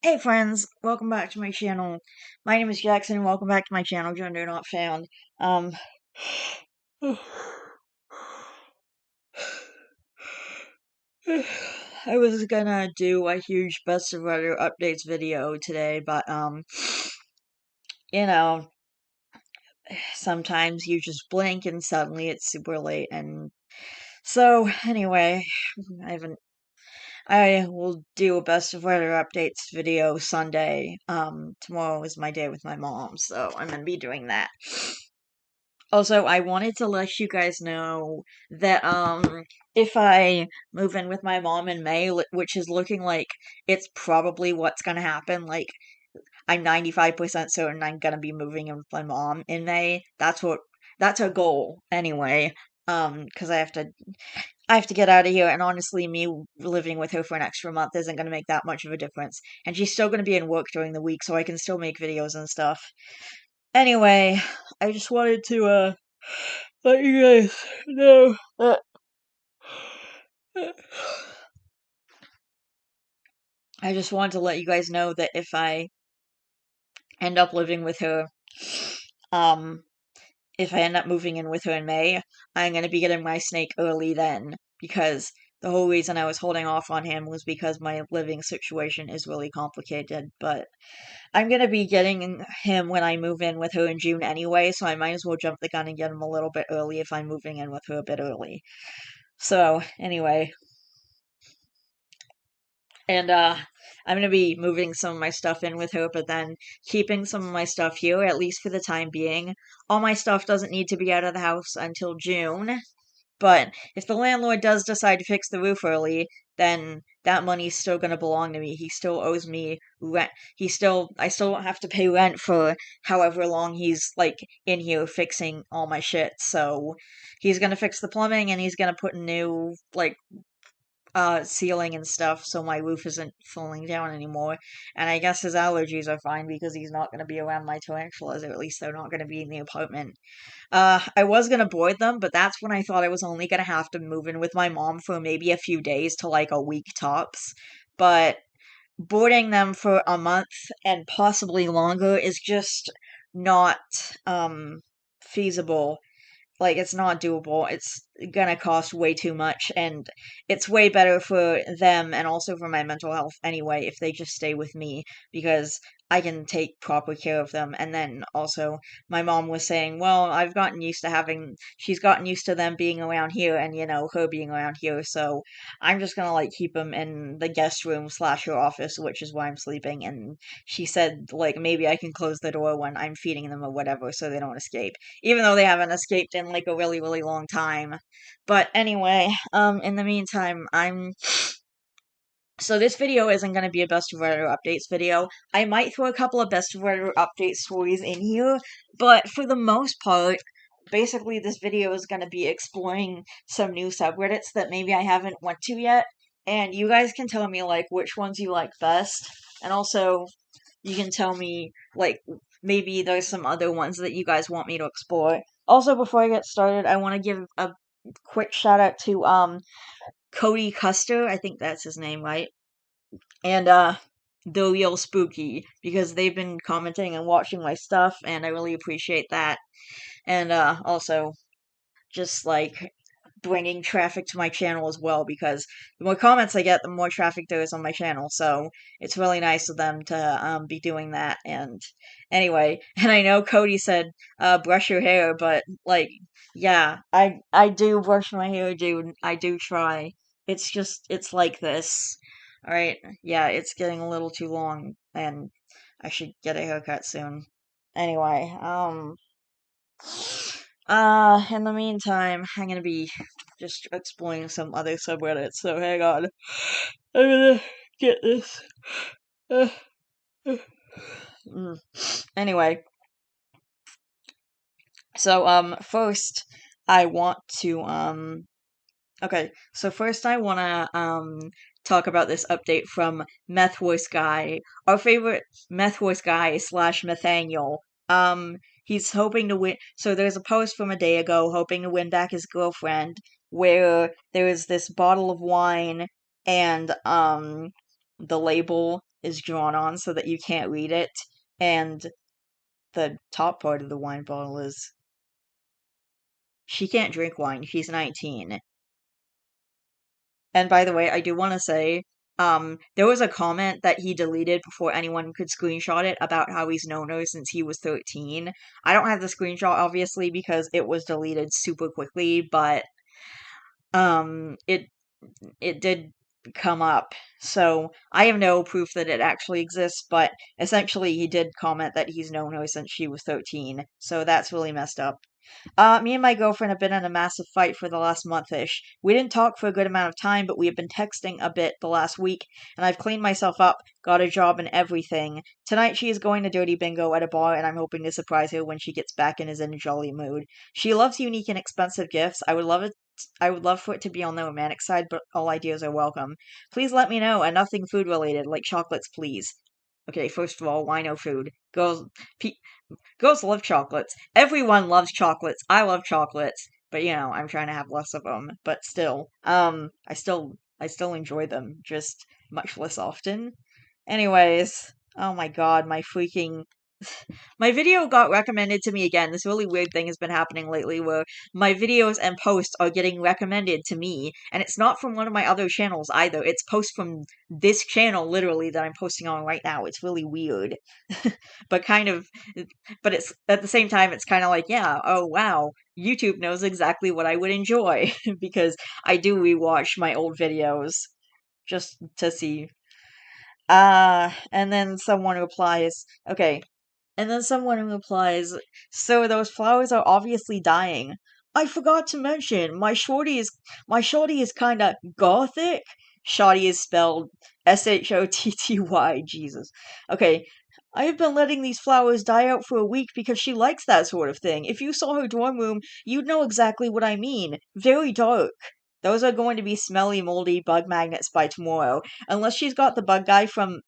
Hey friends, welcome back to my channel. My name is Jackson and welcome back to my channel, Gender Not Found. Um, I was gonna do a huge best of Reddit updates video today, but you know, sometimes you just blink and suddenly it's super late and so anyway, I haven't I will do a best of Reddit updates video Sunday. Tomorrow is my day with my mom, so I'm gonna be doing that. Also, I wanted to let you guys know that if I move in with my mom in May, which is looking like it's probably what's gonna happen, like I'm 95% certain I'm gonna be moving in with my mom in May. That's a goal anyway. Because I have to get out of here, and honestly, me living with her for an extra month isn't gonna make that much of a difference. And she's still gonna be in work during the week, so I can still make videos and stuff. Anyway, I just wanted to let you guys know that I just wanted to let you guys know that if I end up living with her, um, if I end up moving in with her in May, I'm gonna be getting my snake early then, because the whole reason I was holding off on him was because my living situation is really complicated, but I'm gonna be getting him when I move in with her in June anyway, so I might as well jump the gun and get him a little bit early if I'm moving in with her a bit early. So, anyway, and I'm gonna be moving some of my stuff in with her, but then keeping some of my stuff here, at least for the time being. All my stuff doesn't need to be out of the house until June, but if the landlord does decide to fix the roof early, then that money's still gonna belong to me. He still owes me rent. I still don't have to pay rent for however long he's like in here fixing all my shit. So he's gonna fix the plumbing and he's gonna put a new like ceiling and stuff so my roof isn't falling down anymore. And I guess his allergies are fine because he's not going to be around my tarantulas, or at least they're not going to be in the apartment. I was going to board them, but that's when I thought I was only going to have to move in with my mom for maybe a few days to like a week tops. But boarding them for a month and possibly longer is just not feasible. Like, it's not doable. It's gonna cost way too much, and it's way better for them and also for my mental health anyway if they just stay with me because I can take proper care of them. And then also, my mom was saying, well, she's gotten used to them being around here and, her being around here, so I'm just gonna, like, keep them in the guest room slash her office, which is where I'm sleeping. And she said, like, maybe I can close the door when I'm feeding them or whatever so they don't escape even though they haven't escaped in like a really, really long time. But anyway, in the meantime, so this video isn't going to be a best of Reddit updates video. I might throw a couple of best of Reddit update stories in here, but for the most part, basically this video is going to be exploring some new subreddits that maybe I haven't went to yet, and you guys can tell me like which ones you like best, and also you can tell me, like, maybe there's some other ones that you guys want me to explore. Also, before I get started, I want to give a quick shout out to, Cody Custer, I think that's his name, right? And, The Real Spooky, because they've been commenting and watching my stuff, and I really appreciate that. And, also, just, like, bringing traffic to my channel as well because the more comments I get, the more traffic there is on my channel. So it's really nice of them to be doing that. And anyway, and I know Cody said brush your hair, but like yeah, I do brush my hair, dude. I do try. It's like this. All right. Yeah, it's getting a little too long and I should get a haircut soon. Anyway, in the meantime, I'm gonna be just exploring some other subreddits, so hang on. I'm gonna get this. Uh, uh, mm. Anyway, so, first, I want to, okay, so first I wanna, talk about this update from Meth Horse Guy, our favorite Meth Horse Guy slash Nathaniel. He's hoping to win. So there's a post from a day ago hoping to win back his girlfriend, where there is this bottle of wine and the label is drawn on so that you can't read it, and the top part of the wine bottle is she can't drink wine. She's 19. And by the way, I do want to say, there was a comment that he deleted before anyone could screenshot it about how he's known her since he was 13. I don't have the screenshot, obviously, because it was deleted super quickly, but, it did come up. So I have no proof that it actually exists, but essentially he did comment that he's known her since she was 13. So that's really messed up. Me and my girlfriend have been in a massive fight for the last month-ish. We didn't talk for a good amount of time, but we have been texting a bit the last week, and I've cleaned myself up, got a job and everything. Tonight she is going to Dirty Bingo at a bar, and I'm hoping to surprise her when she gets back and is in a jolly mood. She loves unique and expensive gifts. I would love for it to be on the romantic side, but all ideas are welcome. Please let me know, and nothing food related, like chocolates, please. Okay, first of all, why no food? Pe- Girls love chocolates. Everyone loves chocolates. I love chocolates, but I'm trying to have less of them. But still, I still enjoy them, just much less often. Anyways, oh my god, my video got recommended to me again. This really weird thing has been happening lately where my videos and posts are getting recommended to me, and it's not from one of my other channels either. It's posts from this channel, literally, that I'm posting on right now. It's really weird. But kind of, but it's at the same time, it's kind of like, yeah, oh wow, YouTube knows exactly what I would enjoy because I do rewatch my old videos just to see. And then someone replies, okay, and then someone replies, "So those flowers are obviously dying. I forgot to mention, my shorty is kinda gothic." Shoddy is spelled Shotty. Jesus. Okay. I have been letting these flowers die out for a week because she likes that sort of thing. If you saw her dorm room, you'd know exactly what I mean. Very dark. Those are going to be smelly, moldy bug magnets by tomorrow. Unless she's got the bug guy from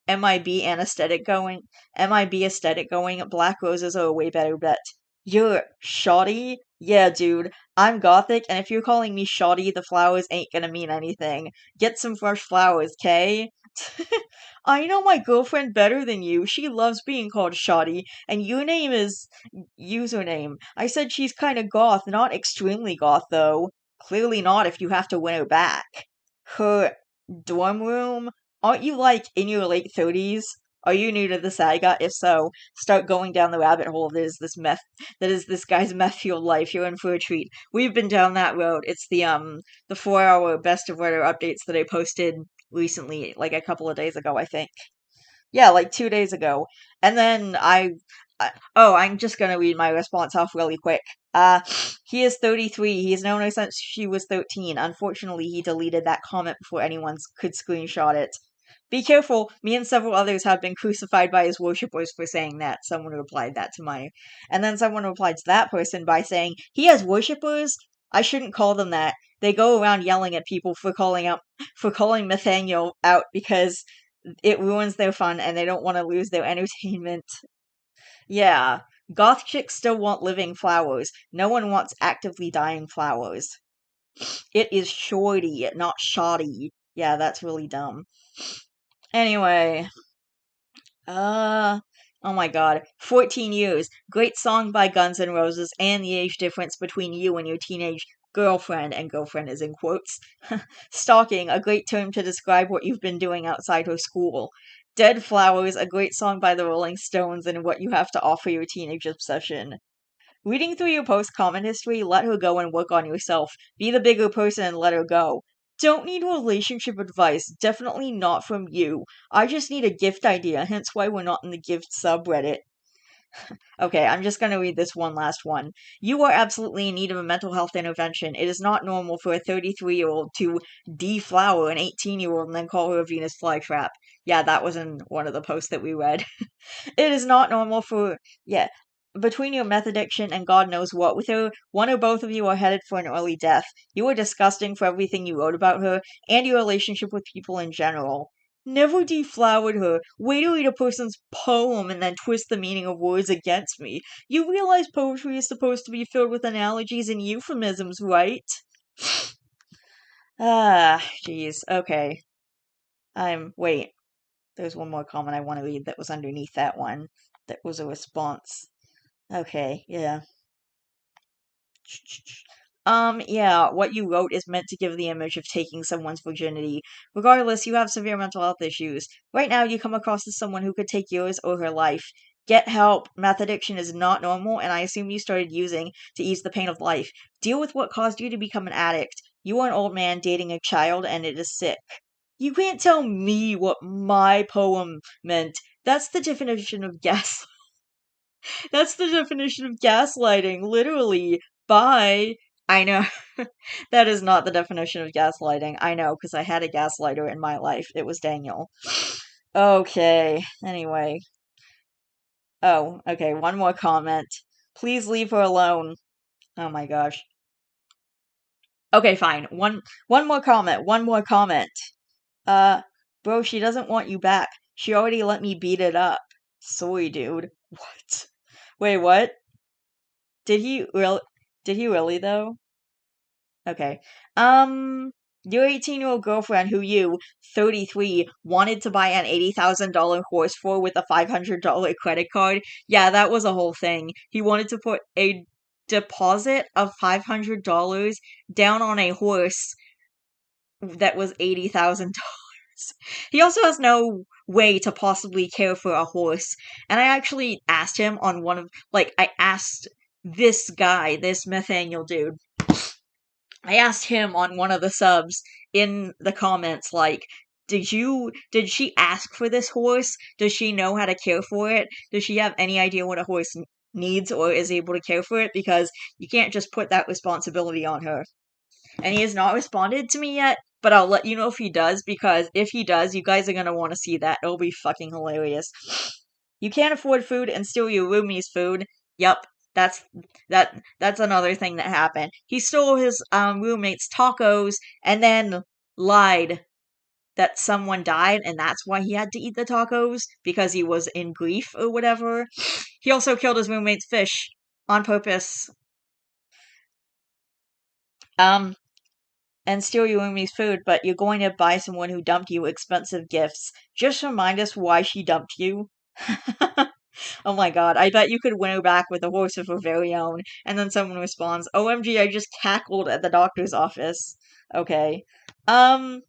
MIB anesthetic going, MIB aesthetic going, black roses are a way better bet. You're shoddy? Yeah, dude. I'm gothic, and if you're calling me shoddy, the flowers ain't gonna mean anything. Get some fresh flowers, Kay? I know my girlfriend better than you. She loves being called shoddy, and your name is username. I said she's kinda goth, not extremely goth, though. Clearly not if you have to win her back. Her dorm room? Aren't you like in your late 30s? Are you new to the saga? If so, start going down the rabbit hole that is this guy's meth fueled life. You're in for a treat. We've been down that road. It's the 4 hour best of Reddit updates that I posted recently, like a couple of days ago, I think. Yeah, like 2 days ago. And then oh, I'm just gonna read my response off really quick. Uh, he is 33. He has known her since she was 13. Unfortunately, he deleted that comment before anyone could screenshot it. Be careful, me and several others have been crucified by his worshippers for saying that. Someone replied that to my. And then someone replied to that person by saying, he has worshippers? I shouldn't call them that. They go around yelling at people for calling Nathaniel out because it ruins their fun and they don't want to lose their entertainment. Yeah, goth chicks still want living flowers. No one wants actively dying flowers. It is shorty, not shoddy. Yeah, that's really dumb. Anyway, uh, oh my god. 14 years. Great song by Guns N' Roses and the age difference between you and your teenage girlfriend, and girlfriend is in quotes. Stalking, a great term to describe what you've been doing outside her school. Dead Flowers, a great song by the Rolling Stones and what you have to offer your teenage obsession. Reading through your post comment history, let her go and work on yourself. Be the bigger person and let her go. Don't need relationship advice. Definitely not from you. I just need a gift idea, hence why we're not in the gift subreddit. Okay, I'm just gonna read this one last one. You are absolutely in need of a mental health intervention. It is not normal for a 33-year-old to deflower an 18-year-old and then call her a Venus flytrap. Yeah, that was in one of the posts that we read. It is not normal for, yeah, between your meth addiction and God knows what with her, one or both of you are headed for an early death. You are disgusting for everything you wrote about her and your relationship with people in general. Never deflowered her. Way to read a person's poem and then twist the meaning of words against me. You realize poetry is supposed to be filled with analogies and euphemisms, right? Ah, jeez. Okay. Wait, there's one more comment I want to read that was underneath that one. That was a response. Okay, yeah. Yeah, what you wrote is meant to give the image of taking someone's virginity. Regardless, you have severe mental health issues. Right now, you come across as someone who could take yours or her life. Get help. Meth addiction is not normal, and I assume you started using to ease the pain of life. Deal with what caused you to become an addict. You are an old man dating a child, and it is sick. You can't tell me what my poem meant. That's the definition of gas. That's the definition of gaslighting, literally. By I know that is not the definition of gaslighting. I know because I had a gaslighter in my life. It was Daniel. Okay. Anyway. Oh, okay. One more comment. Please leave her alone. Oh my gosh. Okay, fine. One more comment. One more comment. Uh, bro, she doesn't want you back. She already let me beat it up. Sorry, dude. What? Wait, what? Did he real? Did he really though? Okay. Your 18-year-old girlfriend who you, 33, wanted to buy an $80,000 horse for with a $500 credit card. Yeah, that was a whole thing. He wanted to put a deposit of $500 down on a horse that was $80,000. He also has no way to possibly care for a horse. And I actually asked him on one of, like, I asked this guy, this Nathaniel dude, I asked him on one of the subs in the comments, like, did she ask for this horse? Does she know how to care for it? Does she have any idea what a horse needs or is able to care for it? Because you can't just put that responsibility on her. And he has not responded to me yet, but I'll let you know if he does, because if he does, you guys are gonna want to see that. It'll be fucking hilarious. You can't afford food and steal your roomie's food. Yup, that's that's another thing that happened. He stole his roommate's tacos and then lied that someone died and that's why he had to eat the tacos because he was in grief or whatever. He also killed his roommate's fish on purpose. Um and steal your roomie's food, but you're going to buy someone who dumped you expensive gifts. Just remind us why she dumped you. Oh my god, I bet you could win her back with a horse of her very own. And then someone responds, OMG, I just cackled at the doctor's office. Okay. Um,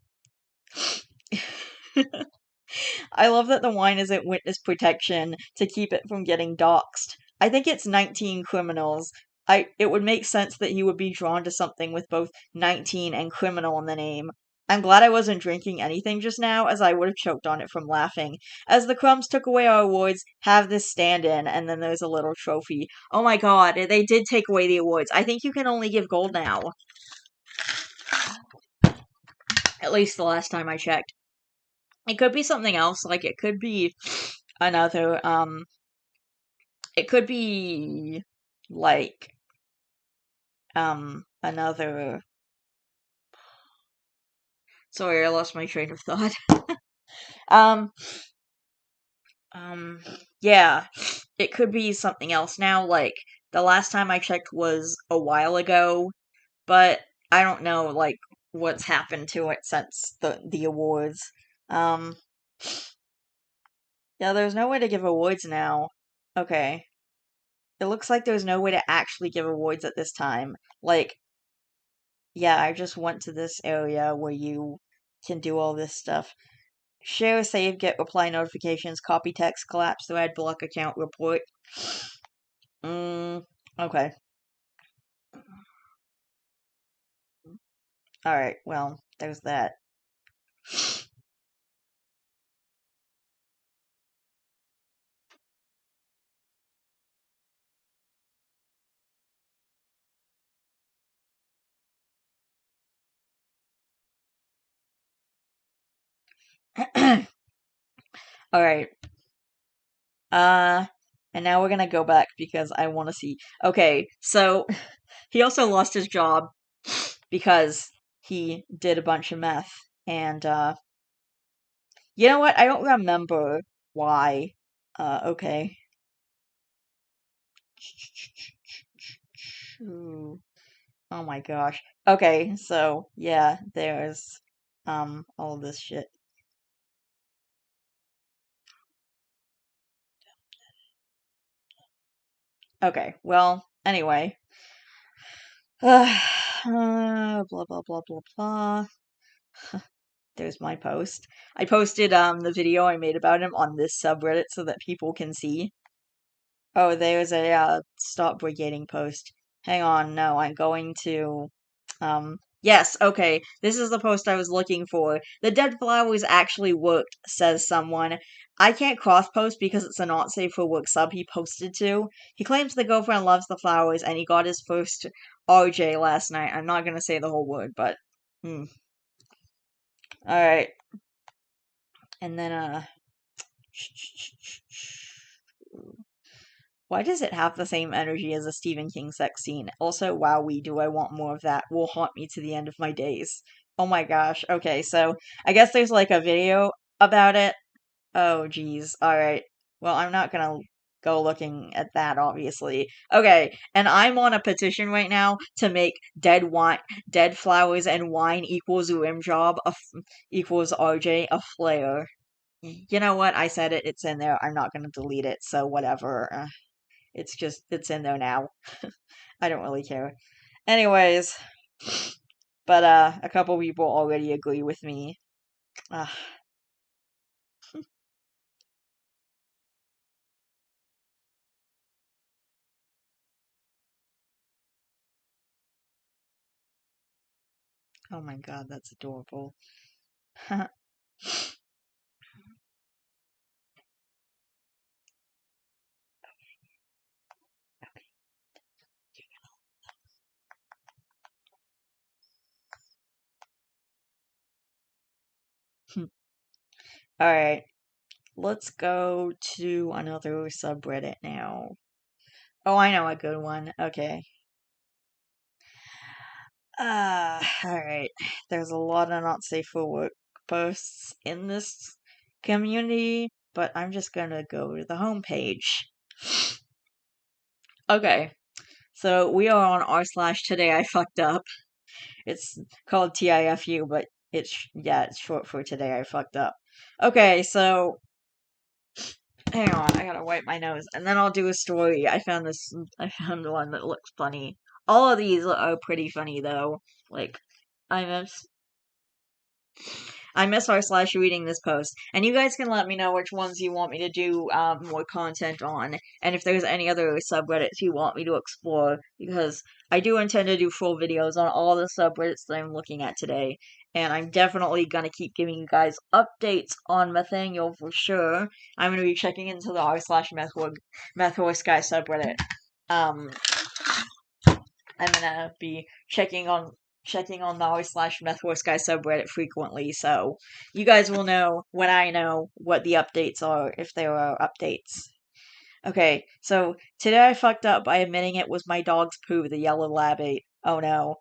I love that the wine isn't witness protection to keep it from getting doxxed. I think it's 19 criminals. It would make sense that he would be drawn to something with both 19 and criminal in the name. I'm glad I wasn't drinking anything just now, as I would have choked on it from laughing. As the crumbs took away our awards, have this stand in, and then there's a little trophy. Oh my god, they did take away the awards. I think you can only give gold now. At least the last time I checked. It could be something else, like it could be another, it could be like another sorry, I lost my train of thought. um um yeah, it could be something else now, like the last time I checked was a while ago, but I don't know like what's happened to it since the awards. Um yeah, there's no way to give awards now. Okay. It looks like there's no way to actually give awards at this time. Like, yeah, I just went to this area where you can do all this stuff. Share, save, get reply notifications, copy text, collapse thread, block account, report. Okay. Alright, well, there's that. Alright. Uh, and now we're gonna go back because I want to see. Okay, so he also lost his job because he did a bunch of meth. And, you know what? I don't remember why. Okay. Ooh. Oh my gosh. Okay, so yeah, there's all this shit. Okay, well, anyway. Blah blah blah blah blah. There's my post. I posted the video I made about him on this subreddit so that people can see. Oh, there's a stop brigading post. Hang on, no, I'm going to yes, okay. This is the post I was looking for. The dead flowers actually worked, says someone. I can't cross post because it's a not safe for work sub he posted to. He claims the girlfriend loves the flowers and he got his first RJ last night. I'm not gonna say the whole word, but alright. And then why does it have the same energy as a Stephen King sex scene? Also, wowee, do I want more of that? Will haunt me to the end of my days. Oh my gosh. Okay, so I guess there's like a video about it. Oh geez. Alright. Well, I'm not gonna go looking at that, obviously. Okay, and I'm on a petition right now to make dead flowers and wine equals rim job equals RJ a flare. You know what? I said it. It's in there. I'm not gonna delete it. So whatever. It's in there now. I don't really care. Anyways, but a couple people already agree with me. Uh, oh my god, that's adorable. Alright, let's go to another subreddit now. Oh, I know a good one. Okay. Alright. There's a lot of not safe for work posts in this community, but I'm just gonna go to the homepage. Okay. So we are on r/today I fucked up. It's called TIFU, but it's short for today I fucked up. Okay, so hang on, I gotta wipe my nose, and then I'll do a story. I found one that looks funny. All of these are pretty funny though. Like, I miss r/slash reading this post, and you guys can let me know which ones you want me to do more content on, and if there's any other subreddits you want me to explore, because I do intend to do full videos on all the subreddits that I'm looking at today, and I'm definitely gonna keep giving you guys updates on Nathaniel for sure. I'm gonna be checking into the r/slash meth horse guy subreddit. Um, I'm gonna be checking on the r/slash meth horse guy subreddit frequently, so you guys will know when I know what the updates are, if there are updates. Okay, so today I fucked up by admitting it was my dog's poo the yellow lab ate. Oh no.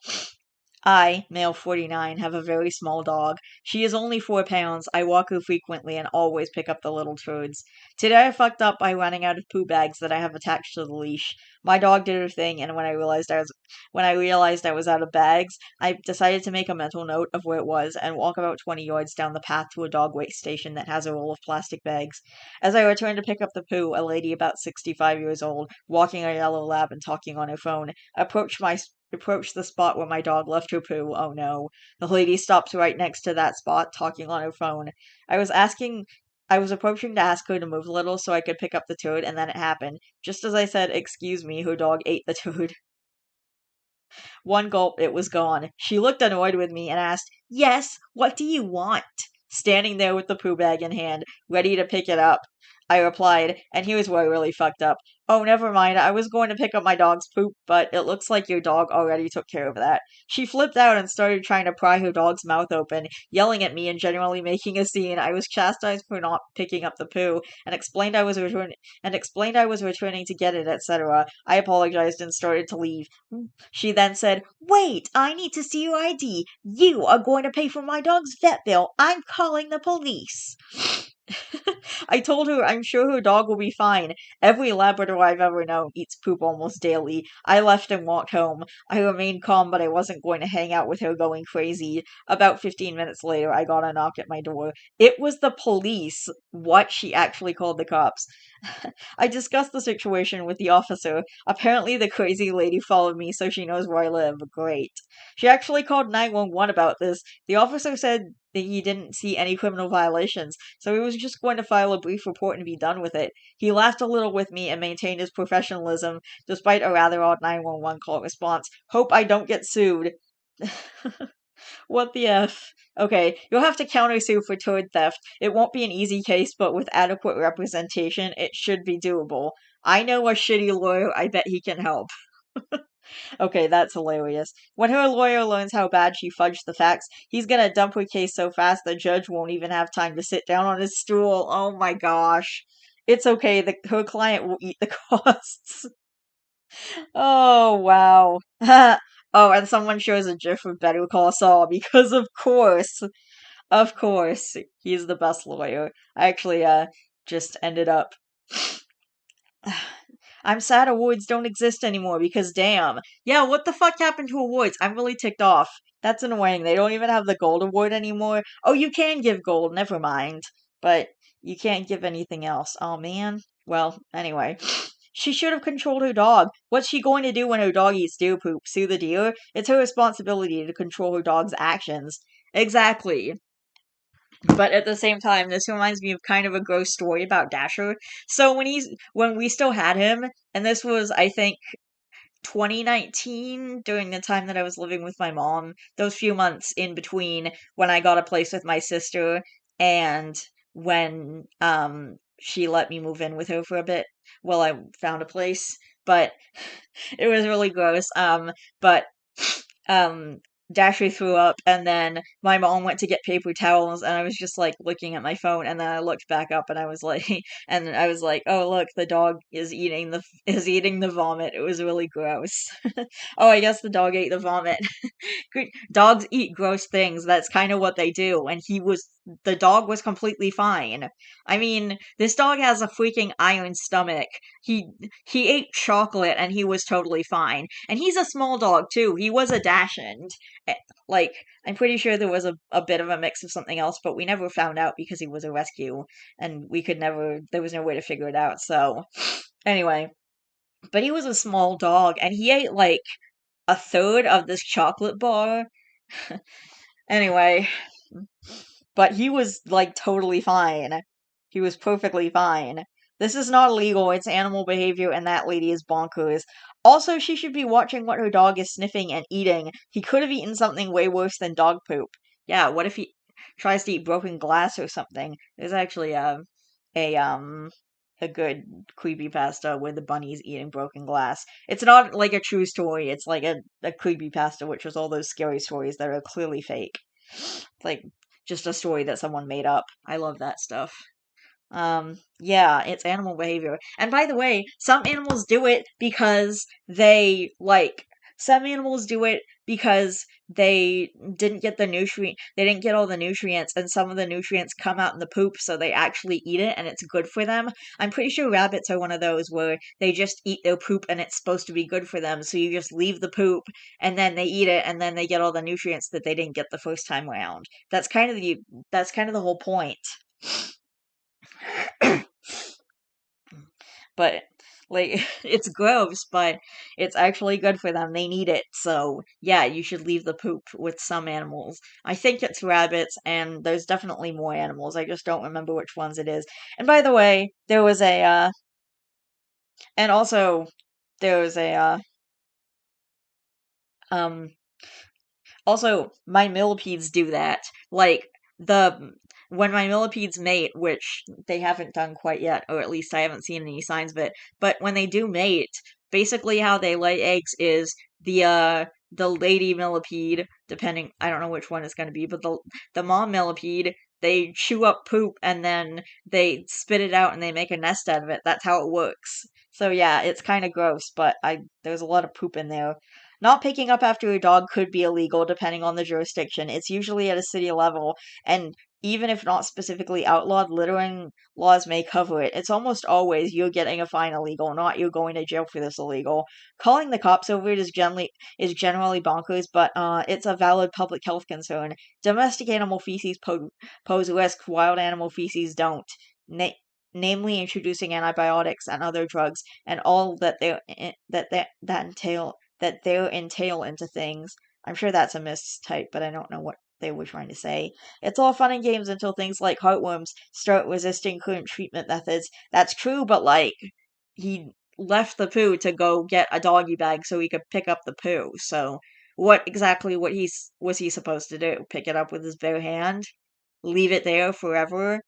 I, male 49, have a very small dog. She is only 4 pounds. I walk her frequently and always pick up the little turds. Today I fucked up by running out of poo bags that I have attached to the leash. My dog did her thing, and when I realized I was out of bags, I decided to make a mental note of where it was and walk about 20 yards down the path to a dog waste station that has a roll of plastic bags. As I returned to pick up the poo, a lady about 65 years old, walking a yellow lab and talking on her phone, approached the spot where my dog left her poo. Oh no. The lady stopped right next to that spot, talking on her phone. I was asking I was approaching to ask her to move a little so I could pick up the turd, and then it happened. Just as I said, "Excuse me," her dog ate the turd. One gulp, it was gone. She looked annoyed with me and asked, "Yes, what do you want?" Standing there with the poo bag in hand, ready to pick it up. I replied, and here's where I really fucked up. "Oh, never mind. I was going to pick up my dog's poop, but it looks like your dog already took care of that." She flipped out and started trying to pry her dog's mouth open, yelling at me and generally making a scene. I was chastised for not picking up the poo and explained I was returning to get it, etc. I apologized and started to leave. She then said, "Wait, I need to see your ID. You are going to pay for my dog's vet bill. I'm calling the police." I told her I'm sure her dog will be fine. Every Labrador I've ever known eats poop almost daily. I left and walked home. I remained calm, but I wasn't going to hang out with her going crazy. About 15 minutes later, I got a knock at my door. It was the police. What? She actually called the cops. I discussed the situation with the officer. Apparently, the crazy lady followed me, so she knows where I live. Great. She actually called 911 about this. The officer said that he didn't see any criminal violations, so he was just going to file a brief report and be done with it. He laughed a little with me and maintained his professionalism, despite a rather odd 911 call response. Hope I don't get sued. What the F? Okay, you'll have to countersue for toad theft. It won't be an easy case, but with adequate representation, it should be doable. I know a shitty lawyer, I bet he can help. Okay, that's hilarious. When her lawyer learns how bad she fudged the facts, he's gonna dump her case so fast the judge won't even have time to sit down on his stool. Oh my gosh. It's okay, her client will eat the costs. Oh, wow. Oh, and someone shows a gif of Better Call Saul because of course, he's the best lawyer. I actually just ended up I'm sad awards don't exist anymore because damn. Yeah, what the fuck happened to awards? I'm really ticked off. That's annoying. They don't even have the gold award anymore. Oh, you can give gold, never mind. But you can't give anything else. Oh man. Well, anyway. She should have controlled her dog. What's she going to do when her dog eats deer poop? Sue the deer? It's her responsibility to control her dog's actions. Exactly. But at the same time, this reminds me of kind of a gross story about Dasher. So when we still had him, and this was I think 2019 during the time that I was living with my mom, those few months in between when I got a place with my sister and when she let me move in with her for a bit while I found a place. But it was really gross. But um Dasher threw up and then my mom went to get paper towels and I was just like looking at my phone and then I looked back up and I was like and I was like, "Oh, look, the dog is eating the vomit." It was really gross. Oh, I guess the dog ate the vomit. Dogs eat gross things. That's kind of what they do. And the dog was completely fine. I mean, this dog has a freaking iron stomach. He he ate chocolate and he was totally fine. And he's a small dog too. He was a dachshund. Eh, Like, I'm pretty sure there was a bit of a mix of something else, but we never found out because he was a rescue and there was no way to figure it out. So, anyway, but he was a small dog and he ate like a third of this chocolate bar. Anyway, but he was like totally fine. He was perfectly fine. This is not illegal, it's animal behavior, and that lady is bonkers. Also, she should be watching what her dog is sniffing and eating. He could have eaten something way worse than dog poop. Yeah, what if he tries to eat broken glass or something? There's actually a a good creepypasta where the bunny's eating broken glass. It's not like a true story, it's like a creepypasta, which was all those scary stories that are clearly fake. Like just a story that someone made up. I love that stuff. Yeah, it's animal behavior. And by the way, some animals do it because they they didn't get all the nutrients, and some of the nutrients come out in the poop, so they actually eat it, and it's good for them. I'm pretty sure rabbits are one of those where they just eat their poop and it's supposed to be good for them, so you just leave the poop, and then they eat it, and then they get all the nutrients that they didn't get the first time around. That's kind of the whole point. But like it's gross, but it's actually good for them. They need it. So, yeah, you should leave the poop with some animals. I think it's rabbits and there's definitely more animals. I just don't remember which ones it is. And by the way, there was a and also there was a um Also, my millipedes do that. Like the when my millipedes mate, which they haven't done quite yet, or at least I haven't seen any signs of it, but when they do mate, basically how they lay eggs is the lady millipede, depending I don't know which one it's gonna be, but the mom millipede, they chew up poop and then they spit it out and they make a nest out of it. That's how it works. So yeah, it's kind of gross, but I there's a lot of poop in there. Not picking up after your dog could be illegal depending on the jurisdiction. It's usually at a city level, and even if not specifically outlawed, littering laws may cover it. It's almost always you're getting a fine illegal, not you're going to jail for this illegal. Calling the cops over it is generally bonkers, but it's a valid public health concern. Domestic animal feces pose risk, wild animal feces don't. Na- namely introducing antibiotics and other drugs and all that they entail into things. I'm sure that's a mistype, but I don't know what they were trying to say. It's all fun and games until things like heartworms start resisting current treatment methods. That's true, but like he left the poo to go get a doggy bag so he could pick up the poo. So what he's was he supposed to do? Pick it up with his bare hand? Leave it there forever?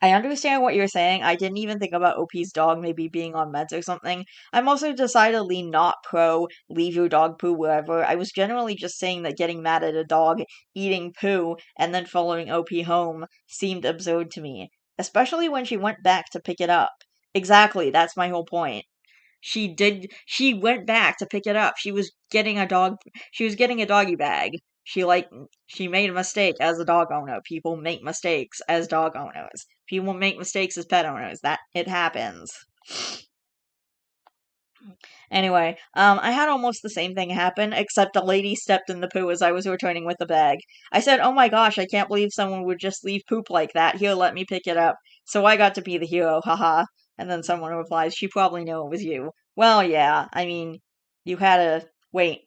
I understand what you're saying. I didn't even think about OP's dog maybe being on meds or something. I'm also decidedly not pro leave your dog poo wherever. I was generally just saying that getting mad at a dog eating poo and then following OP home seemed absurd to me, especially when she went back to pick it up. Exactly, that's my whole point. She went back to pick it up. She was getting a doggy bag. She made a mistake as a dog owner. People make mistakes as dog owners. People make mistakes as pet owners. That it happens. Anyway, I had almost the same thing happen, except a lady stepped in the poo as I was returning with the bag. I said, "Oh my gosh, I can't believe someone would just leave poop like that. Here, let me pick it up." So I got to be the hero, haha. And then someone replies, "She probably knew it was you." Well, yeah, I mean, you had a. Wait,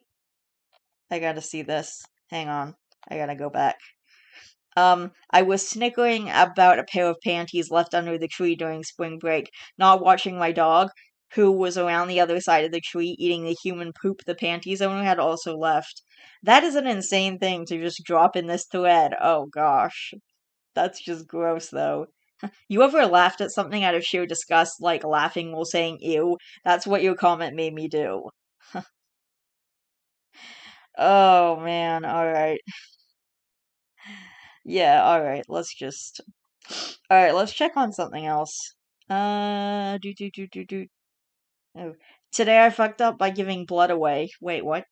I gotta see this. Hang on, I gotta go back. I was snickering about a pair of panties left under the tree during spring break, not watching my dog, who was around the other side of the tree eating the human poop the panties owner had also left. That is an insane thing to just drop in this thread. Oh gosh. That's just gross though. You ever laughed at something out of sheer disgust, like laughing while saying ew? That's what your comment made me do. Oh man, alright. Yeah, alright, alright, let's check on something else. Do do do do do. Oh. Today I fucked up by giving blood away. Wait, what?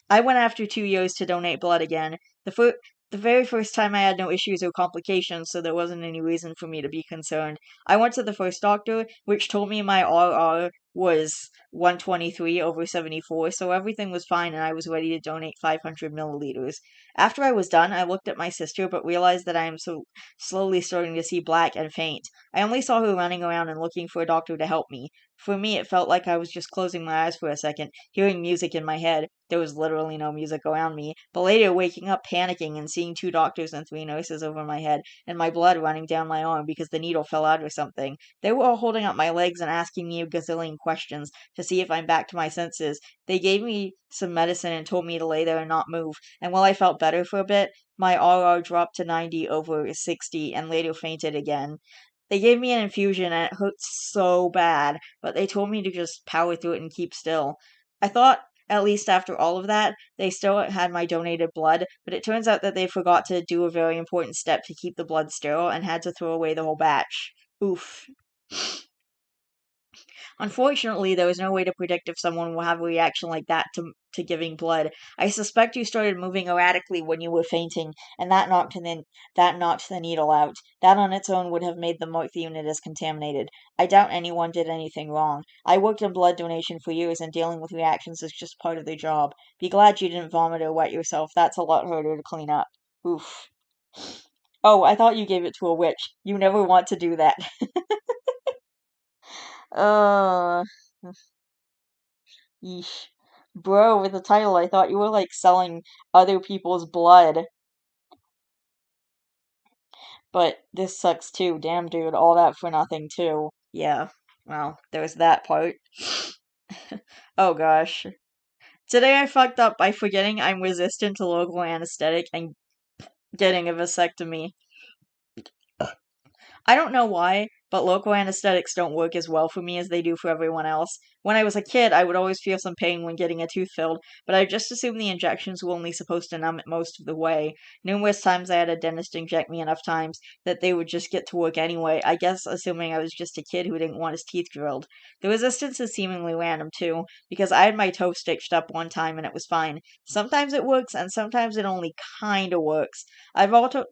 I went after 2 years to donate blood again. The very first time I had no issues or complications, so there wasn't any reason for me to be concerned. I went to the first doctor, which told me my RR was 123/74, so everything was fine and I was ready to donate 500 milliliters. After I was done, I looked at my sister but realized that I am so slowly starting to see black and faint. I only saw her running around and looking for a doctor to help me. For me, it felt like I was just closing my eyes for a second, hearing music in my head. There was literally no music around me, but later waking up panicking and seeing 2 doctors and 3 nurses over my head, and my blood running down my arm because the needle fell out or something. They were all holding up my legs and asking me a gazillion questions to see if I'm back to my senses. They gave me some medicine and told me to lay there and not move, and while I felt better for a bit, my RR dropped to 90/60 and later fainted again. They gave me an infusion and it hurt so bad, but they told me to just power through it and keep still. I thought, at least after all of that, they still had my donated blood, but it turns out that they forgot to do a very important step to keep the blood sterile and had to throw away the whole batch. Oof. Unfortunately, there was no way to predict if someone will have a reaction like that to giving blood. I suspect you started moving erratically when you were fainting, and that knocked the needle out. That on its own would have made them mark the unit as contaminated. I doubt anyone did anything wrong. I worked in blood donation for years, and dealing with reactions is just part of their job. Be glad you didn't vomit or wet yourself. That's a lot harder to clean up. Oof. Oh, I thought you gave it to a witch. You never want to do that. Uh, Yeesh. Bro, with the title, I thought you were like selling other people's blood. But this sucks too. Damn, dude, all that for nothing too. Yeah, well, there's that part. Oh gosh. Today I fucked up by forgetting I'm resistant to local anesthetic and getting a vasectomy. I don't know why, but local anesthetics don't work as well for me as they do for everyone else. When I was a kid, I would always feel some pain when getting a tooth filled, but I just assumed the injections were only supposed to numb it most of the way. Numerous times I had a dentist inject me enough times that they would just get to work anyway, I guess assuming I was just a kid who didn't want his teeth drilled. The resistance is seemingly random too, because I had my toe stitched up one time and it was fine. Sometimes it works, and sometimes it only kinda works. I've also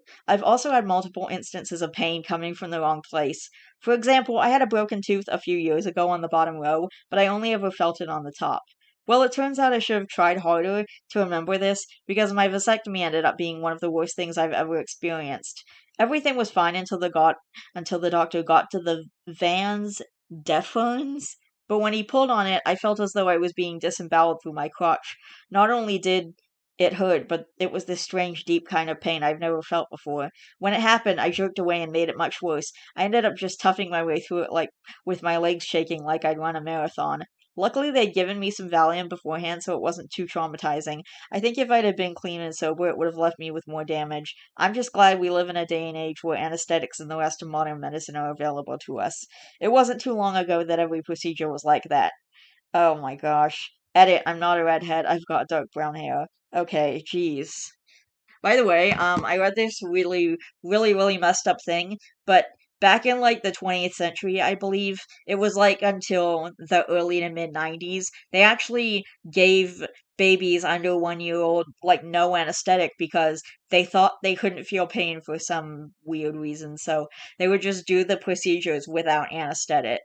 had multiple instances of pain coming from the wrong place. For example, I had a broken tooth a few years ago on the bottom row, but I only ever felt it on the top. Well, it turns out I should have tried harder to remember this because my vasectomy ended up being one of the worst things I've ever experienced. Everything was fine until the doctor got to the Vans deferens. But when he pulled on it, I felt as though I was being disemboweled through my crotch. Not only did it hurt, but it was this strange, deep kind of pain I've never felt before. When it happened, I jerked away and made it much worse. I ended up just toughing my way through it like with my legs shaking like I'd run a marathon. Luckily, they'd given me some Valium beforehand, so it wasn't too traumatizing. I think if I'd have been clean and sober, it would have left me with more damage. I'm just glad we live in a day and age where anesthetics and the rest of modern medicine are available to us. It wasn't too long ago that every procedure was like that. Oh my gosh. Edit, I'm not a redhead, I've got dark brown hair. Okay, jeez. By the way, I read this really messed up thing, but back in like the 20th century, I believe, it was like until the early to mid 90s, they actually gave babies under 1 year old like no anesthetic because they thought they couldn't feel pain for some weird reason. So they would just do the procedures without anesthetic,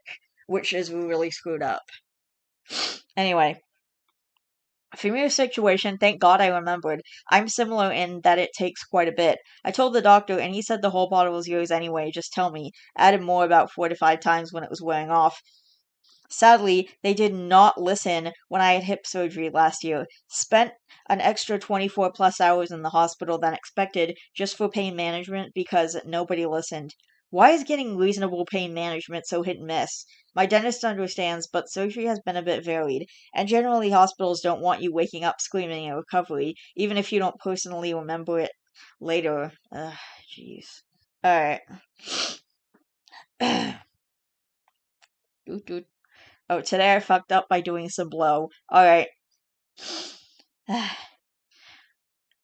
which is really screwed up. Anyway, for your situation, thank God I remembered. I'm similar in that it takes quite a bit. I told the doctor, and he said the whole bottle was yours anyway, just tell me. Added more about 4 to 5 times when it was wearing off. Sadly, they did not listen when I had hip surgery last year. Spent an extra 24 plus hours in the hospital than expected just for pain management because nobody listened. Why is getting reasonable pain management so hit and miss? My dentist understands, but surgery has been a bit varied, and generally hospitals don't want you waking up screaming in recovery, even if you don't personally remember it later. Ugh, jeez. Alright. Doot doot. Oh, today I fucked up by doing some blow. Alright.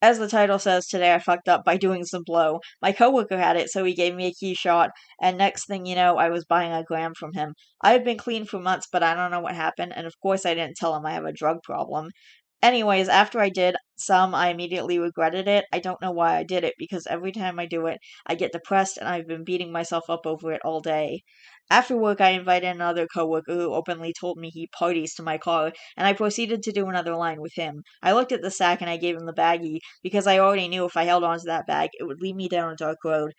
As the title says, today I fucked up by doing some blow. My coworker had it, so he gave me a key shot, and next thing you know, I was buying a gram from him. I had been clean for months, but I don't know what happened, and of course I didn't tell him I have a drug problem. Anyways, after I did some, I immediately regretted it. I don't know why I did it, because every time I do it, I get depressed, and I've been beating myself up over it all day. After work, I invited another coworker who openly told me he parties to my car, and I proceeded to do another line with him. I looked at the sack and I gave him the baggie, because I already knew if I held onto that bag, it would lead me down a dark road.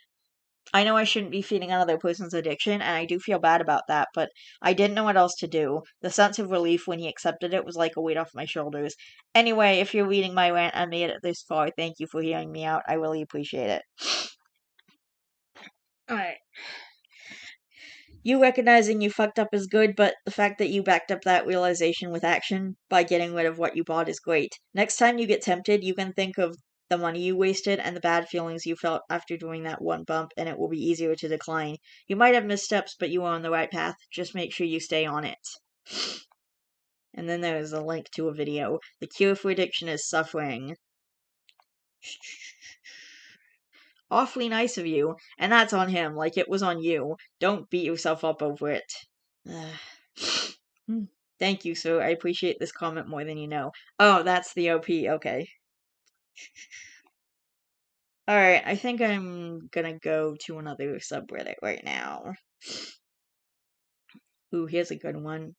I know I shouldn't be feeding another person's addiction, and I do feel bad about that, but I didn't know what else to do. The sense of relief when he accepted it was like a weight off my shoulders. Anyway, if you're reading my rant and made it this far, thank you for hearing me out. I really appreciate it. Alright. You recognizing you fucked up is good, but the fact that you backed up that realization with action by getting rid of what you bought is great. Next time you get tempted, you can think of the money you wasted and the bad feelings you felt after doing that one bump, and it will be easier to decline. You might have missteps, but you are on the right path. Just make sure you stay on it. And then there is a link to a video. The cure for addiction is suffering. Awfully nice of you. And that's on him, like it was on you. Don't beat yourself up over it. Thank you, sir. I appreciate this comment more than you know. Oh, that's the OP. Okay. Alright, I think I'm gonna go to another subreddit right now. Ooh, here's a good one.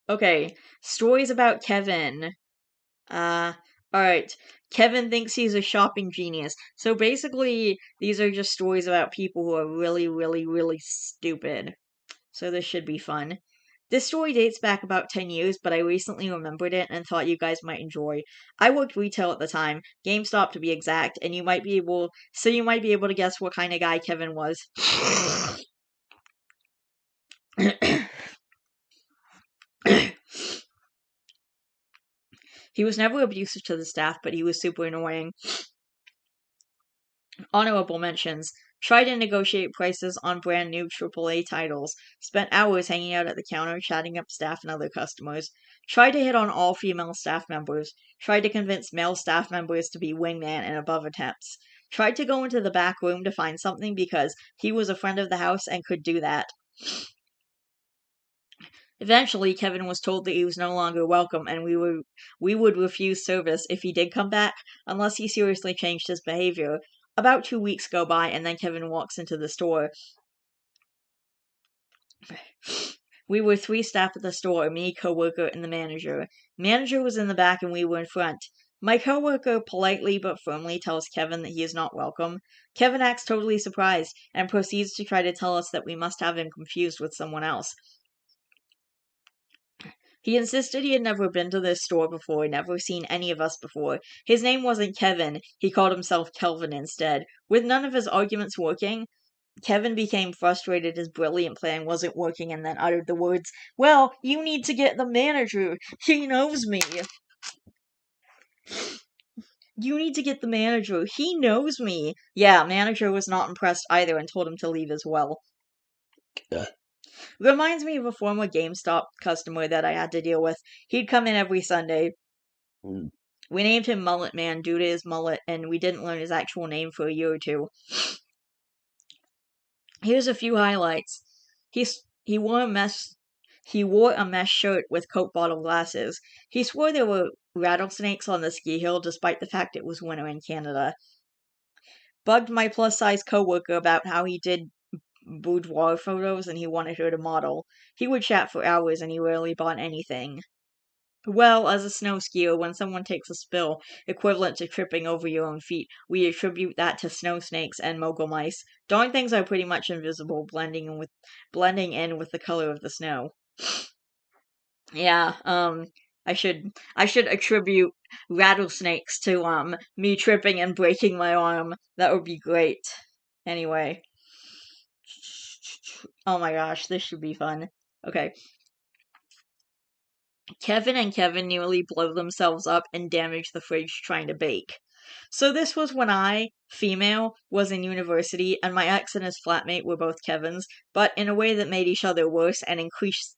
Okay, stories about Kevin. Alright. Kevin thinks he's a shopping genius. So basically, these are just stories about people who are really stupid. So this should be fun. This story dates back about 10 years, but I recently remembered it and thought you guys might enjoy. I worked retail at the time, GameStop to be exact, and you might be able to guess what kind of guy Kevin was. He was never abusive to the staff, but he was super annoying. Honorable mentions. Tried to negotiate prices on brand new AAA titles. Spent hours hanging out at the counter, chatting up staff and other customers. Tried to hit on all female staff members. Tried to convince male staff members to be wingman and above attempts. Tried to go into the back room to find something because he was a friend of the house and could do that. Eventually, Kevin was told that he was no longer welcome and we would refuse service if he did come back, unless he seriously changed his behavior. About 2 weeks go by, and then Kevin walks into the store. We were 3 staff at the store, me, coworker, and the manager. Manager was in the back and we were in front. My coworker politely but firmly tells Kevin that he is not welcome. Kevin acts totally surprised and proceeds to try to tell us that we must have him confused with someone else. He insisted he had never been to this store before, never seen any of us before. His name wasn't Kevin, he called himself Kelvin instead. With none of his arguments working, Kevin became frustrated his brilliant plan wasn't working and then uttered the words, "Well, you need to get the manager. He knows me. You need to get the manager. He knows me." Yeah, manager was not impressed either and told him to leave as well. Reminds me of a former GameStop customer that I had to deal with. He'd come in every Sunday. We named him Mullet Man due to his mullet, and we didn't learn his actual name for a year or two. Here's a few highlights. He wore a mesh shirt with Coke bottle glasses. He swore there were rattlesnakes on the ski hill despite the fact it was winter in Canada. Bugged my plus-size coworker about how he did boudoir photos and he wanted her to model. He would chat for hours and he rarely bought anything. Well, as a snow skier, when someone takes a spill, equivalent to tripping over your own feet, we attribute that to snow snakes and mogul mice. Darn things are pretty much invisible, blending in with the color of the snow. Yeah, I should attribute rattlesnakes to me tripping and breaking my arm. That would be great. Anyway. Oh my gosh, this should be fun. Okay. Kevin and Kevin nearly blow themselves up and damage the fridge trying to bake. So this was when I, female, was in university and my ex and his flatmate were both Kevins, but in a way that made each other worse and increased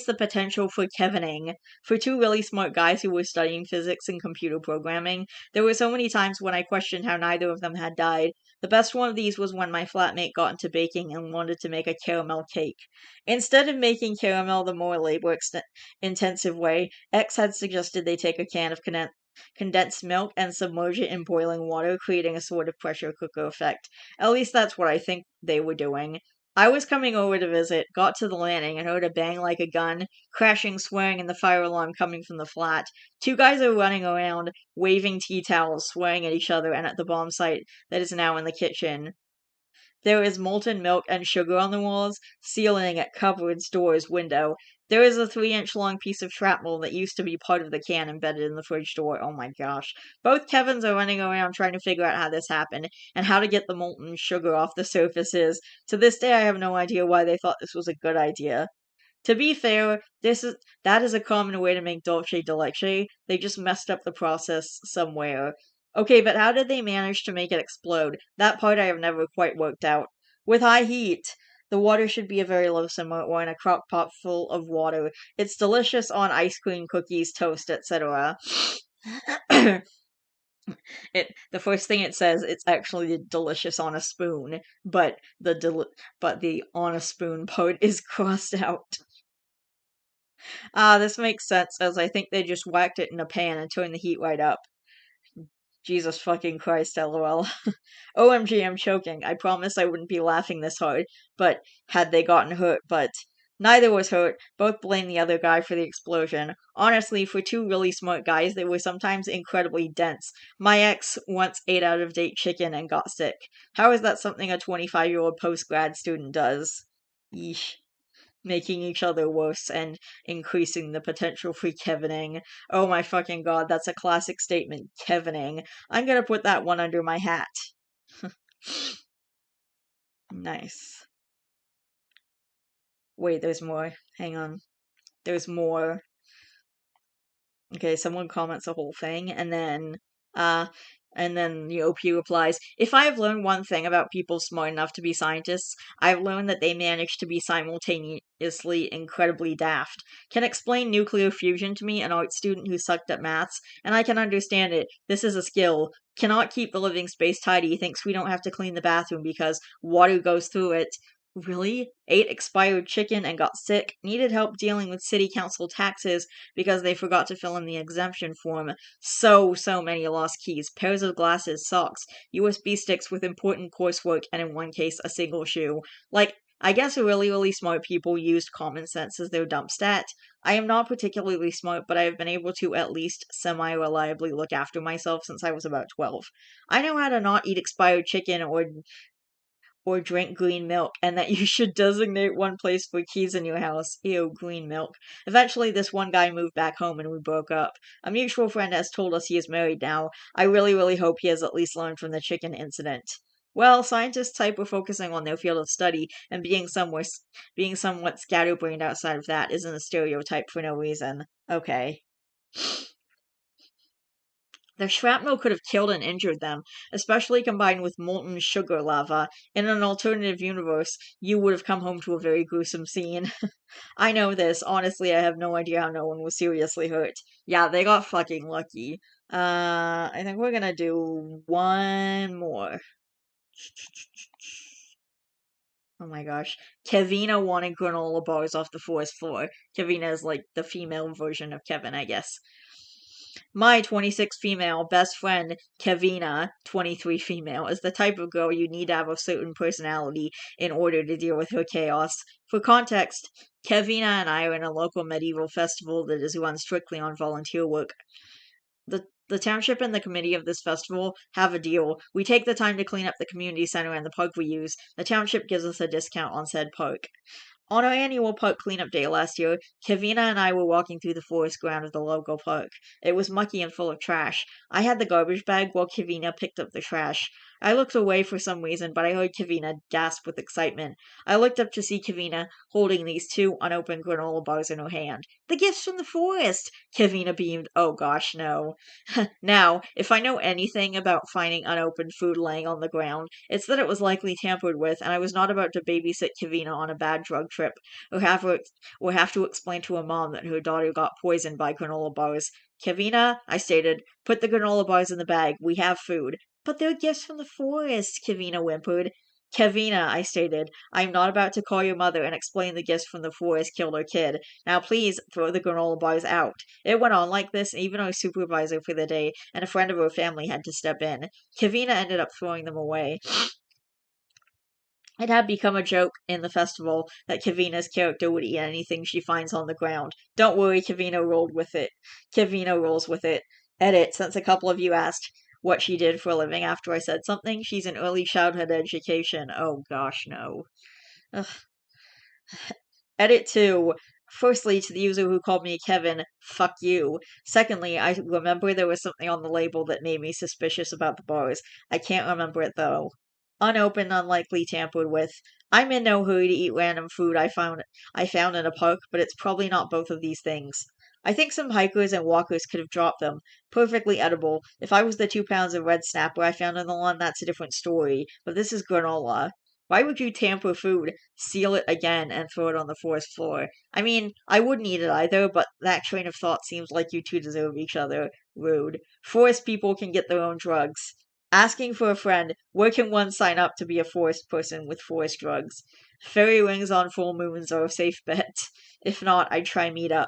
the potential for Kevining. For two really smart guys who were studying physics and computer programming, there were so many times when I questioned how neither of them had died. The best one of these was when my flatmate got into baking and wanted to make a caramel cake. Instead of making caramel the more labor-intensive way, X had suggested they take a can of condensed milk and submerge it in boiling water, creating a sort of pressure cooker effect. At least that's what I think they were doing. I was coming over to visit, got to the landing, and heard a bang like a gun, crashing, swearing, and the fire alarm coming from the flat. Two guys are running around, waving tea towels, swearing at each other and at the bomb site that is now in the kitchen. There is molten milk and sugar on the walls, ceiling, cupboards, doors, window. There is a 3-inch long piece of shrapnel that used to be part of the can embedded in the fridge door. Oh my gosh. Both Kevins are running around trying to figure out how this happened and how to get the molten sugar off the surfaces. To this day, I have no idea why they thought this was a good idea. To be fair, that is a common way to make dulce de leche. They just messed up the process somewhere. Okay, but how did they manage to make it explode? That part I have never quite worked out. With high heat, the water should be a very low simmer or in a crock pot full of water. It's delicious on ice cream, cookies, toast, etc. The first thing it says, it's actually delicious on a spoon, but the on a spoon part is crossed out. This makes sense, as I think they just whacked it in a pan and turned the heat right up. Jesus fucking Christ, lol. OMG, I'm choking. I promised I wouldn't be laughing this hard, but had they gotten hurt, but neither was hurt. Both blamed the other guy for the explosion. Honestly, for two really smart guys, they were sometimes incredibly dense. My ex once ate out of date chicken and got sick. How is that something a 25-year-old post-grad student does? Yeesh, making each other worse and increasing the potential for Kevining. Oh my fucking god, that's a classic statement, Kevining. I'm gonna put that one under my hat. Nice. Wait, there's more. Hang on. There's more. Okay, someone comments the whole thing, uh, and then the OP replies, "If I have learned one thing about people smart enough to be scientists, I've learned that they manage to be simultaneously incredibly daft. Can explain nuclear fusion to me, an art student who sucked at maths, and I can understand it. This is a skill. Cannot keep the living space tidy, thinks we don't have to clean the bathroom because water goes through it. Really? Ate expired chicken and got sick. Needed help dealing with city council taxes because they forgot to fill in the exemption form. So many lost keys. Pairs of glasses, socks, USB sticks with important coursework, and in one case, a single shoe. Like, I guess really smart people used common sense as their dump stat. I am not particularly smart, but I have been able to at least semi-reliably look after myself since I was about 12. I know how to not eat expired chicken or drink green milk, and that you should designate one place for keys in your house. Ew, green milk. Eventually, this one guy moved back home and we broke up. A mutual friend has told us he is married now. I really hope he has at least learned from the chicken incident. Well, scientists type were focusing on their field of study, and being somewhat scatterbrained outside of that isn't a stereotype for no reason. Okay. The shrapnel could have killed and injured them, especially combined with molten sugar lava. In an alternative universe, you would have come home to a very gruesome scene. I know this. Honestly, I have no idea how no one was seriously hurt. Yeah, they got fucking lucky. I think we're gonna do one more. Oh my gosh. Kevina wanted granola bars off the forest floor. Kevina is like the female version of Kevin, I guess. My 26 female best friend, Kevina, 23 female, is the type of girl you need to have a certain personality in order to deal with her chaos. For context, Kevina and I are in a local medieval festival that is run strictly on volunteer work. The township and the committee of this festival have a deal. We take the time to clean up the community center and the park we use. The township gives us a discount on said park. On our annual park cleanup day last year, Kavina and I were walking through the forest ground of the local park. It was mucky and full of trash. I had the garbage bag while Kavina picked up the trash. I looked away for some reason, but I heard Kavina gasp with excitement. I looked up to see Kavina holding these two unopened granola bars in her hand. The gifts from the forest! Kavina beamed. Oh gosh, no. Now, if I know anything about finding unopened food laying on the ground, it's that it was likely tampered with, and I was not about to babysit Kavina on a bad drug trip, or have to explain to her mom that her daughter got poisoned by granola bars. Kavina, I stated, put the granola bars in the bag. We have food. But they're gifts from the forest, Kavina whimpered. Kavina, I stated, I am not about to call your mother and explain the gifts from the forest killed her kid. Now please throw the granola bars out. It went on like this, and even our supervisor for the day and a friend of her family had to step in. Kavina ended up throwing them away. It had become a joke in the festival that Kavina's character would eat anything she finds on the ground. Don't worry, Kavina rolled with it. Kavina rolls with it. Edit, since a couple of you asked what she did for a living after I said something, she's in early childhood education. Oh gosh, no. Ugh. Edit 2. Firstly, to the user who called me Kevin, fuck you. Secondly, I remember there was something on the label that made me suspicious about the bars. I can't remember it though. Unopened, unlikely tampered with. I'm in no hurry to eat random food I found in a park, but it's probably not both of these things. I think some hikers and walkers could have dropped them. Perfectly edible. If I was the 2 pounds of red snapper I found in the lawn, that's a different story. But this is granola. Why would you tamper food, seal it again, and throw it on the forest floor? I mean, I wouldn't eat it either, but that train of thought seems like you two deserve each other. Rude. Forest people can get their own drugs. Asking for a friend, where can one sign up to be a forest person with forest drugs? Fairy rings on full moons are a safe bet. If not, I'd try Meetup.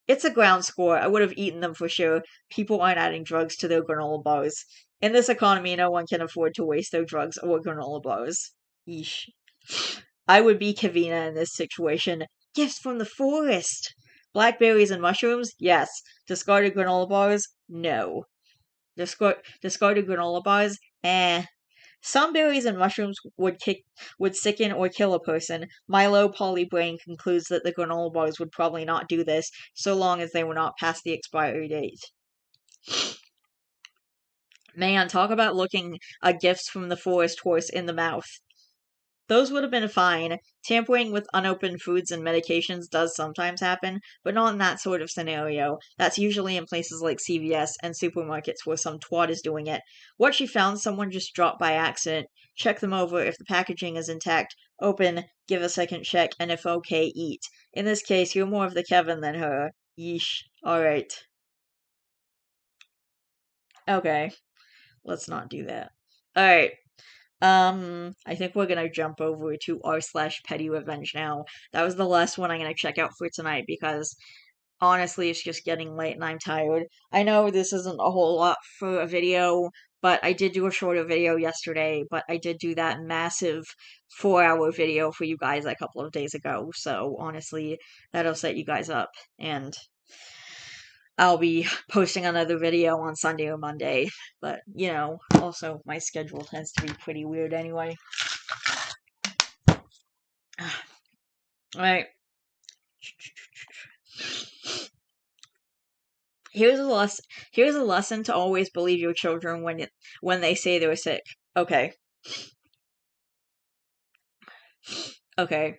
It's a ground score. I would have eaten them for sure. People aren't adding drugs to their granola bars. In this economy, no one can afford to waste their drugs or granola bars. Yeesh. I would be Kavina in this situation. Gifts from the forest. Blackberries and mushrooms? Yes. Discarded granola bars? No. Discarded granola bars? Eh. Some berries and mushrooms would sicken or kill a person. My low poly brain concludes that the granola bars would probably not do this, so long as they were not past the expiry date. Man, talk about looking a gifts from the forest horse in the mouth. Those would have been fine. Tampering with unopened foods and medications does sometimes happen, but not in that sort of scenario. That's usually in places like CVS and supermarkets where some twat is doing it. What she found, someone just dropped by accident. Check them over. If the packaging is intact, open, give a second check, and if okay, eat. In this case, you're more of the Kevin than her. Yeesh. Alright. Okay. Let's not do that. Alright. I think we're gonna jump over to r/petty revenge now. That was the last one I'm gonna check out for tonight because honestly, it's just getting late and I'm tired. I know this isn't a whole lot for a video, but I did do a shorter video yesterday, but I did do that massive 4-hour video for you guys a couple of days ago, so honestly, that'll set you guys up, and I'll be posting another video on Sunday or Monday, but, also my schedule tends to be pretty weird anyway. Alright. Here's a lesson to always believe your children when they say they're sick. Okay. Okay.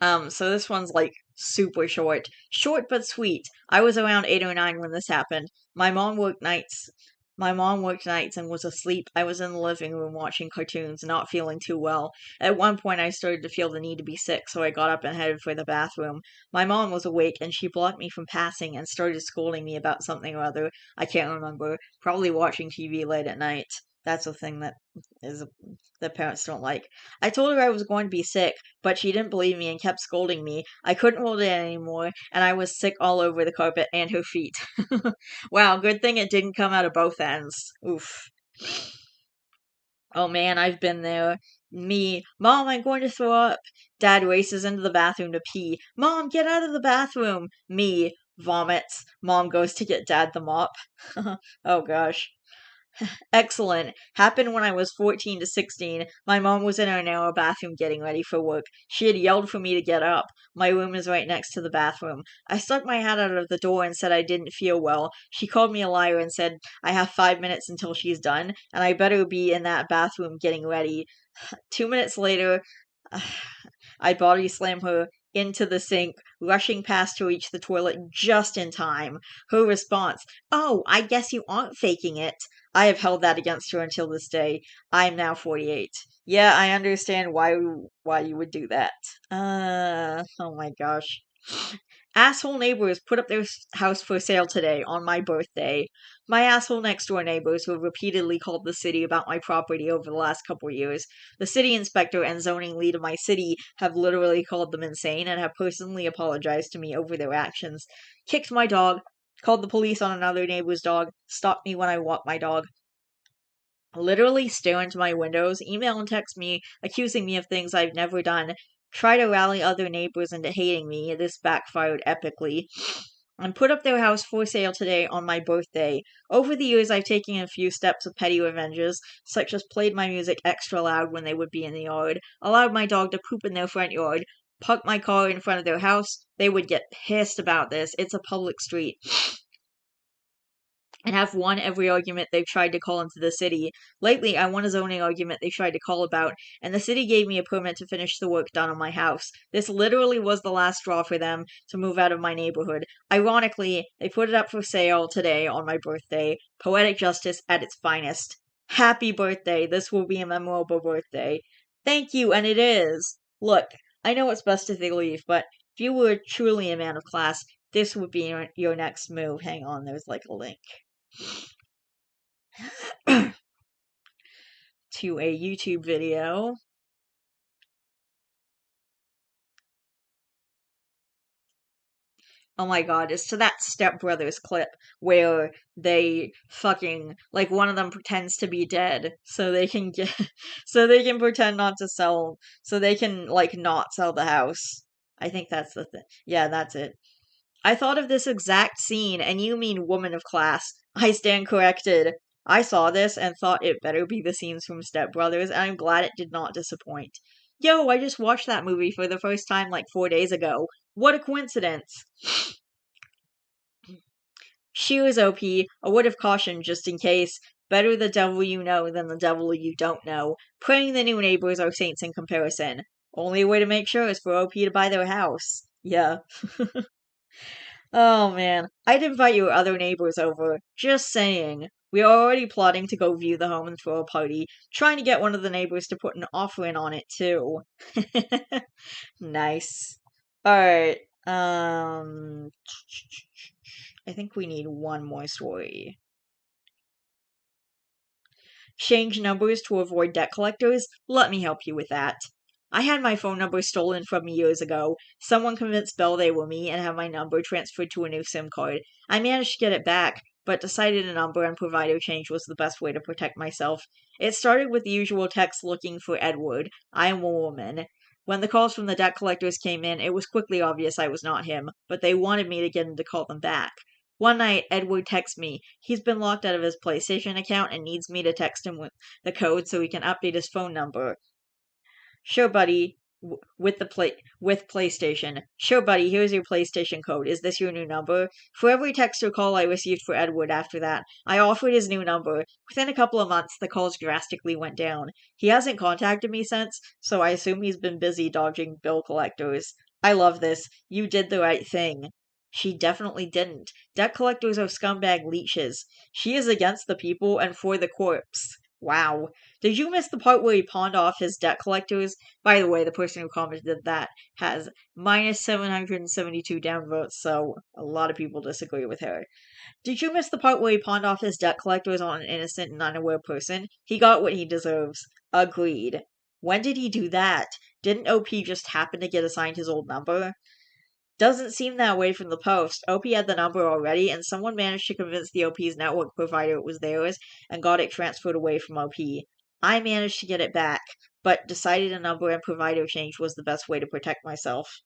So this one's like super short. Short but sweet. I was around 8 or 9 when this happened. My mom worked nights. My mom worked nights and was asleep. I was in the living room watching cartoons, not feeling too well. At one point, I started to feel the need to be sick, so I got up and headed for the bathroom. My mom was awake, and she blocked me from passing and started scolding me about something or other. I can't remember. Probably watching TV late at night. That's a thing that parents don't like. I told her I was going to be sick, but she didn't believe me and kept scolding me. I couldn't hold it anymore, and I was sick all over the carpet and her feet. Wow, good thing it didn't come out of both ends. Oof. Oh man, I've been there. Me, Mom, I'm going to throw up. Dad races into the bathroom to pee. Mom, get out of the bathroom. Me, vomits. Mom goes to get Dad the mop. Oh gosh. Excellent. Happened when I was 14 to 16. My mom was in her narrow bathroom getting ready for work. She had yelled for me to get up. My room is right next to the bathroom. I stuck my head out of the door and said I didn't feel well. She called me a liar and said I have 5 minutes until she's done, and I better be in that bathroom getting ready. 2 minutes later, I body slam her into the sink, rushing past to reach the toilet just in time. Her response, "Oh, I guess you aren't faking it." I have held that against her until this day. I am now 48. Yeah, I understand why you would do that. Oh my gosh. Asshole neighbors put up their house for sale today on my birthday. My asshole next door neighbors who have repeatedly called the city about my property over the last couple of years. The city inspector and zoning lead of my city have literally called them insane and have personally apologized to me over their actions. Kicked my dog, called the police on another neighbor's dog, stopped me when I walk my dog, literally stare into my windows, email and text me, accusing me of things I've never done, try to rally other neighbors into hating me. This backfired epically. And put up their house for sale today on my birthday. Over the years, I've taken a few steps of petty revenges, such as played my music extra loud when they would be in the yard, allowed my dog to poop in their front yard, parked my car in front of their house. They would get pissed about this. It's a public street. And have won every argument they've tried to call into the city. Lately, I won a zoning argument they tried to call about, and the city gave me a permit to finish the work done on my house. This literally was the last straw for them to move out of my neighborhood. Ironically, they put it up for sale today on my birthday. Poetic justice at its finest. Happy birthday. This will be a memorable birthday. Thank you, and it is. Look, I know it's best to leave, but if you were truly a man of class, this would be your next move. Hang on, there's like a link to a YouTube video. Oh my god, it's to that Step Brothers clip where they fucking like one of them pretends to be dead so they can get so they can pretend not to sell so they can like not sell the house. I think that's the thing. Yeah, that's it. I thought of this exact scene, and you mean woman of class. I stand corrected. I saw this and thought it better be the scenes from Step Brothers, and I'm glad it did not disappoint. Yo, I just watched that movie for the first time like 4 days ago. What a coincidence! She was OP, a word of caution just in case. Better the devil you know than the devil you don't know. Praying the new neighbors are saints in comparison. Only way to make sure is for OP to buy their house. Yeah. Oh man, I'd invite your other neighbors over. Just saying. We are already plotting to go view the home and throw a party, trying to get one of the neighbors to put an offer in on it too. Nice. Alright, I think we need one more story. Change numbers to avoid debt collectors? Let me help you with that. I had my phone number stolen from me years ago. Someone convinced Belle they were me and had my number transferred to a new SIM card. I managed to get it back, but decided a number and provider change was the best way to protect myself. It started with the usual text looking for Edward. I am a woman. When the calls from the debt collectors came in, it was quickly obvious I was not him, but they wanted me to get him to call them back. One night, Edward texts me. He's been locked out of his PlayStation account and needs me to text him with the code so he can update his phone number. Sure, buddy. With PlayStation. Sure, buddy. Here's your PlayStation code. Is this your new number? For every text or call I received for Edward after that, I offered his new number. Within a couple of months, the calls drastically went down. He hasn't contacted me since, so I assume he's been busy dodging bill collectors. I love this. You did the right thing. She definitely didn't. Debt collectors are scumbag leeches. She is against the people and for the corpse. Wow. Did you miss the part where he pawned off his debt collectors? By the way, the person who commented that has minus 772 downvotes, so a lot of people disagree with her. Did you miss the part where he pawned off his debt collectors on an innocent and unaware person? He got what he deserves. Agreed. When did he do that? Didn't OP just happen to get assigned his old number? Doesn't seem that way from the post. OP had the number already, and someone managed to convince the OP's network provider it was theirs and got it transferred away from OP. I managed to get it back, but decided a number and provider change was the best way to protect myself.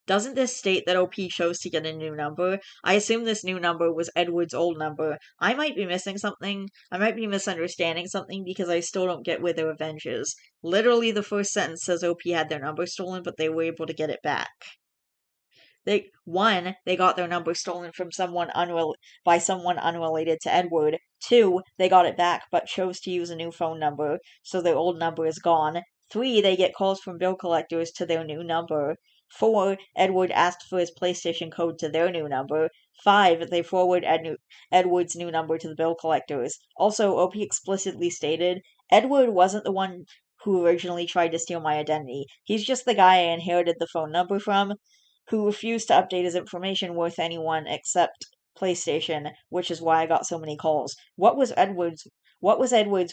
Doesn't this state that OP chose to get a new number? I assume this new number was Edward's old number. I might be missing something. I might be misunderstanding something because I still don't get where the revenge is. Literally, the first sentence says OP had their number stolen, but they were able to get it back. They got their number stolen from by someone unrelated to Edward. Two, they got it back but chose to use a new phone number, so their old number is gone. Three, they get calls from bill collectors to their new number. Four, Edward asked for his PlayStation code to their new number. Five, they forward Edward's new number to the bill collectors. Also, OP explicitly stated, Edward wasn't the one who originally tried to steal my identity. He's just the guy I inherited the phone number from, who refused to update his information with anyone except PlayStation, which is why I got so many calls. What was Edward's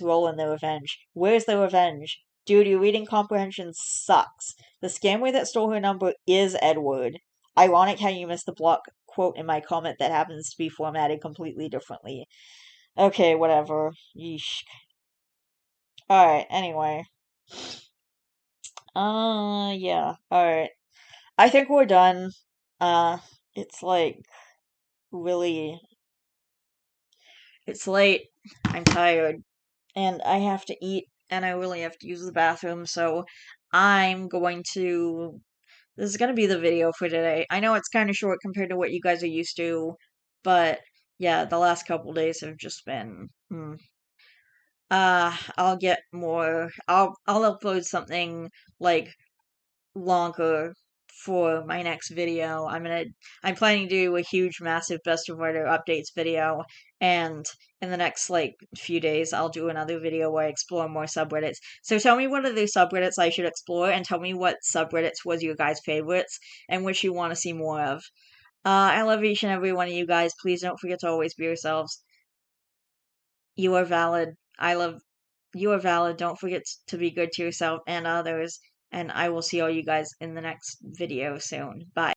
role in the revenge? Where's the revenge? Dude, your reading comprehension sucks. The scammer that stole her number is Edward. Ironic how you missed the block quote in my comment that happens to be formatted completely differently. Okay, whatever. Yeesh. Alright, anyway. Yeah. Alright. I think we're done. It's like really, it's late. I'm tired and I have to eat and I really have to use the bathroom, so I'm going to. This is going to be the video for today. I know it's kind of short compared to what you guys are used to, but yeah, the last couple days have just been. I'll get more. I'll upload something like longer for my next video. I'm planning to do a huge massive best of writer updates video, and in the next like few days I'll do another video where I explore more subreddits. So tell me what other subreddits I should explore and tell me what subreddits was your guys' favorites and which you want to see more of. I love each and every one of you guys. Please don't forget to always be yourselves. You are valid. You are valid. Don't forget to be good to yourself and others. And I will see all you guys in the next video soon. Bye.